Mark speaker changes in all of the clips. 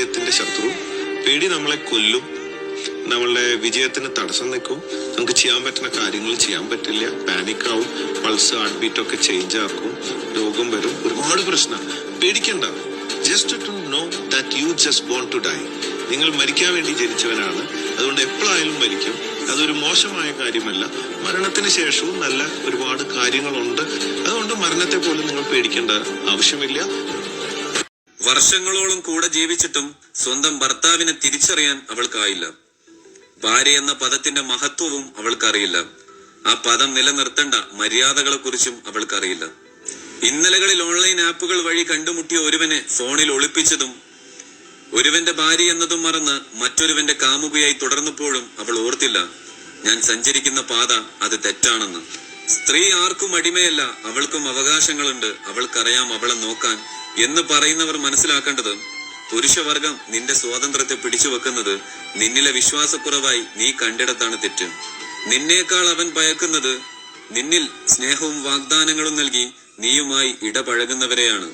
Speaker 1: വിജയത്തിന്റെ ശത്രു. പേടി നമ്മളെ കൊല്ലും, നമ്മളുടെ വിജയത്തിന് തടസ്സം നിൽക്കും, നമുക്ക് ചെയ്യാൻ പറ്റുന്ന കാര്യങ്ങൾ ചെയ്യാൻ പറ്റില്ല, പാനിക്കാവും, പൾസ് ഹാർട്ട് ബീറ്റ് ഒക്കെ ചേഞ്ച് ആക്കും, രോഗം വരും, ഒരുപാട് പ്രശ്നം. പേടിക്കണ്ട. Just to know that you just want to die. നിങ്ങൾ മരിക്കാൻ വേണ്ടി ജനിച്ചവനാണ്, അതുകൊണ്ട് എപ്പോഴായാലും മരിക്കും. അതൊരു മോശമായ കാര്യമല്ല. മരണത്തിന് ശേഷവും നല്ല ഒരുപാട് കാര്യങ്ങളുണ്ട്. അതുകൊണ്ട് മരണത്തെ പോലും നിങ്ങൾ പേടിക്കേണ്ട ആവശ്യമില്ല.
Speaker 2: വർഷങ്ങളോളം കൂടെ ജീവിച്ചിട്ടും സ്വന്തം ഭർത്താവിനെ തിരിച്ചറിയാൻ അവൾക്കായില്ല. ഭാര്യ എന്ന പദത്തിന്റെ മഹത്വവും അവൾക്കറിയില്ല. ആ പദം നിലനിർത്തേണ്ട മര്യാദകളെ കുറിച്ചും അവൾക്കറിയില്ല. ഇന്നലകളിൽ ഓൺലൈൻ ആപ്പുകൾ വഴി കണ്ടുമുട്ടിയ ഒരുവനെ ഫോണിൽ ഒളിപ്പിച്ചതും ഒരുവന്റെ ഭാര്യ എന്നതും മറന്ന് മറ്റൊരുവന്റെ കാമുകയായി തുടർന്നപ്പോഴും അവൾ ഓർത്തില്ല, ഞാൻ സഞ്ചരിക്കുന്ന പാത അത് തെറ്റാണെന്ന്. സ്ത്രീ ആർക്കും അടിമയല്ല, അവൾക്കും അവകാശങ്ങളുണ്ട്, അവൾക്കറിയാം അവളെ നോക്കാൻ എന്ന് പറയുന്നവർ മനസ്സിലാക്കേണ്ടത്, പുരുഷവർഗം നിന്റെ സ്വാതന്ത്ര്യത്തെ പിടിച്ചു വെക്കുന്നത് നിന്നിലെ വിശ്വാസക്കുറവായി നീ കണ്ടിടത്താണ് തെറ്റ്. നിന്നേക്കാൾ അവൻ ഭയക്കുന്നത് നിന്നിൽ സ്നേഹവും വാഗ്ദാനങ്ങളും നൽകി നീയുമായി ഇടപഴകുന്നവരെയാണ്.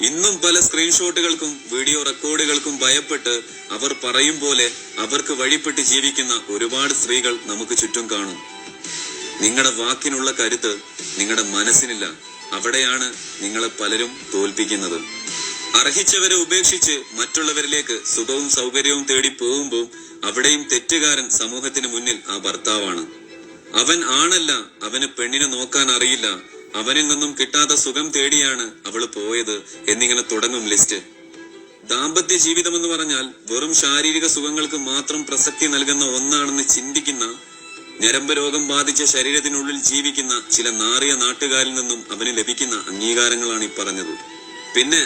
Speaker 2: ഇന്നും പല സ്ക്രീൻഷോട്ടുകൾക്കും വീഡിയോ റെക്കോർഡുകൾക്കും ഭയപ്പെട്ട് അവർ പറയും പോലെ അവർക്ക് വഴിപ്പെട്ട് ജീവിക്കുന്ന ഒരുപാട് സ്ത്രീകൾ നമുക്ക് ചുറ്റും കാണും. നിങ്ങളുടെ വാക്കിനുള്ള കരുത്ത് നിങ്ങളുടെ മനസ്സിനില്ല. അവിടെയാണ് നിങ്ങളെ പലരും തോൽപ്പിക്കുന്നത്. അർഹിച്ചവരെ ഉപേക്ഷിച്ച് മറ്റുള്ളവരിലേക്ക് സുഖവും സൗകര്യവും തേടി പോകുമ്പോൾ അവിടെയും തെറ്റുകാരൻ സമൂഹത്തിന് മുന്നിൽ ആ ഭർത്താവാണ്. അവൻ ആണല്ല, അവന് പെണ്ണിനെ നോക്കാൻ അറിയില്ല, അവനിൽ നിന്നും കിട്ടാത്ത സുഖം തേടിയാണ് അവള് പോയത് എന്നിങ്ങനെ തുടങ്ങും ലിസ്റ്റ്. ദാമ്പത്യ ജീവിതം എന്ന് പറഞ്ഞാൽ വെറും ശാരീരിക സുഖങ്ങൾക്ക് മാത്രം പ്രസക്തി നൽകുന്ന ഒന്നാണെന്ന് ചിന്തിക്കുന്ന, ഞരമ്പ് രോഗം ബാധിച്ച ശരീരത്തിനുള്ളിൽ ജീവിക്കുന്ന ചില നാറിയ നാട്ടുകാരിൽ നിന്നും അവന് ലഭിക്കുന്ന അംഗീകാരങ്ങളാണ് ഈ പറഞ്ഞത്. പിന്നെ